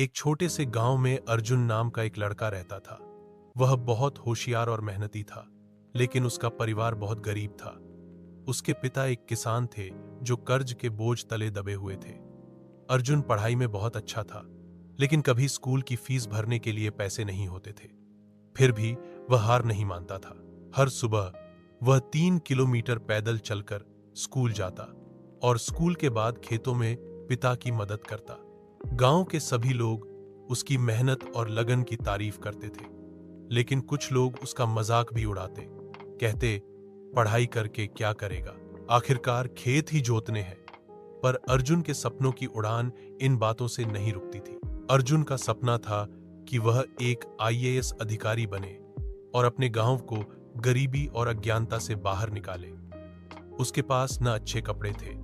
एक छोटे से गांव में अर्जुन नाम का एक लड़का रहता था। वह बहुत होशियार और मेहनती था, लेकिन उसका परिवार बहुत गरीब था। उसके पिता एक किसान थे जो कर्ज के बोझ तले दबे हुए थे। अर्जुन पढ़ाई में बहुत अच्छा था, लेकिन कभी स्कूल की फीस भरने के लिए पैसे नहीं होते थे। फिर भी वह हार नहीं मानता था। हर सुबह वह 3 किलोमीटर पैदल चलकर स्कूल जाता और स्कूल के बाद खेतों में पिता की मदद करता। गांव के सभी लोग उसकी मेहनत और लगन की तारीफ करते थे, लेकिन कुछ लोग उसका मजाक भी उड़ाते, कहते पढ़ाई करके क्या करेगा, आखिरकार खेत ही जोतने हैं। पर अर्जुन के सपनों की उड़ान इन बातों से नहीं रुकती थी। अर्जुन का सपना था कि वह एक आईएएस अधिकारी बने और अपने गांव को गरीबी और अज्ञानता से बाहर निकाले। उसके पास न अच्छे कपड़े थे,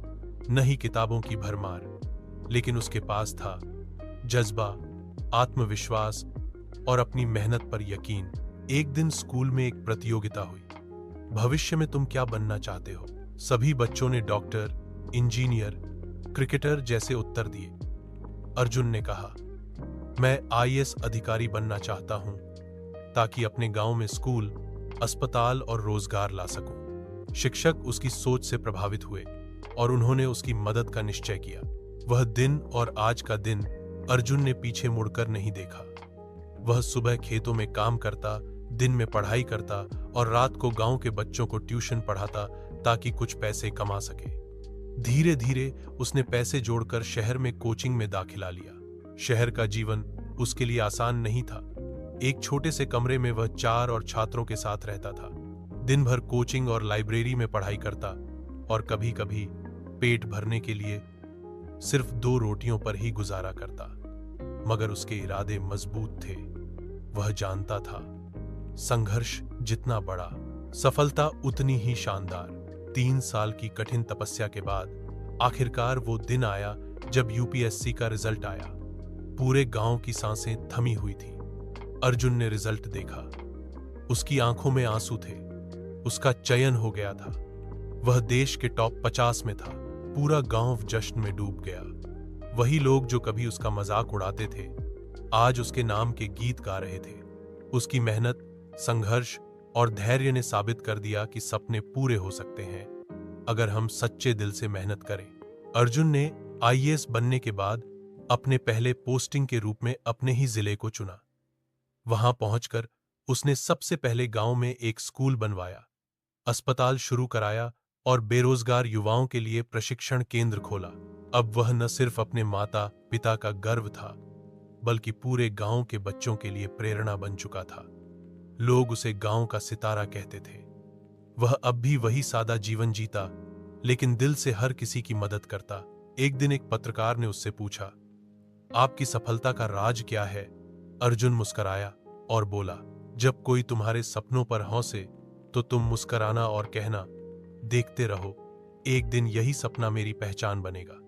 न ही किताबों की भरमार, लेकिन उसके पास था जज्बा, आत्मविश्वास और अपनी मेहनत पर यकीन। एक दिन स्कूल में एक प्रतियोगिता हुई। भविष्य में तुम क्या बनना चाहते हो? सभी बच्चों ने डॉक्टर, इंजीनियर, क्रिकेटर जैसे उत्तर दिए। अर्जुन ने कहा, मैं आईएएस अधिकारी बनना चाहता हूं ताकि अपने गांव में स्कूल, अस्पताल और रोजगार ला सकूं। शिक्षक उसकी सोच से प्रभावित हुए और उन्होंने उसकी मदद का निश्चय किया। वह दिन और आज का दिन अर्जुन ने पीछे मुड़कर नहीं देखा। वह सुबह खेतों में काम करता, दिन में पढ़ाई करता और रात को गांव के बच्चों को ट्यूशन पढ़ाता ताकि कुछ पैसे कमा सके। धीरे धीरे उसने पैसे जोड़कर शहर में कोचिंग में दाखिला लिया। शहर का जीवन उसके लिए आसान नहीं था। एक छोटे से कमरे में वह 4 और छात्रों के साथ रहता था। दिन भर कोचिंग और लाइब्रेरी में पढ़ाई करता और कभी कभी पेट भरने के लिए सिर्फ 2 रोटियों पर ही गुजारा करता। मगर उसके इरादे मजबूत थे। वह जानता था, संघर्ष जितना बड़ा, सफलता उतनी ही शानदार। 3 साल की कठिन तपस्या के बाद आखिरकार वो दिन आया जब यूपीएससी का रिजल्ट आया। पूरे गांव की सांसें थमी हुई थी। अर्जुन ने रिजल्ट देखा। उसकी आंखों में आंसू थे। उसका चयन हो गया था। वह देश के टॉप 50 में था। पूरा गांव जश्न में डूब गया। वही लोग जो कभी उसका मजाक उड़ाते थे, आज उसके नाम के गीत गा रहे थे। उसकी मेहनत, संघर्ष और धैर्य ने साबित कर दिया कि सपने पूरे हो सकते हैं अगर हम सच्चे दिल से मेहनत करें। अर्जुन ने आईएएस बनने के बाद अपने पहले पोस्टिंग के रूप में अपने ही जिले को चुना। वहां पहुंचकर उसने सबसे पहले गांव में एक स्कूल बनवाया, अस्पताल शुरू कराया और बेरोजगार युवाओं के लिए प्रशिक्षण केंद्र खोला। अब वह न सिर्फ अपने माता पिता का गर्व था, बल्कि पूरे गांव के बच्चों के लिए प्रेरणा बन चुका था। लोग उसे गांव का सितारा कहते थे। वह अब भी वही सादा जीवन जीता, लेकिन दिल से हर किसी की मदद करता। एक दिन एक पत्रकार ने उससे पूछा, आपकी सफलता का राज क्या है? अर्जुन मुस्कराया और बोला, जब कोई तुम्हारे सपनों पर हंसे तो तुम मुस्कराना और कहना, देखते रहो, एक दिन यही सपना मेरी पहचान बनेगा।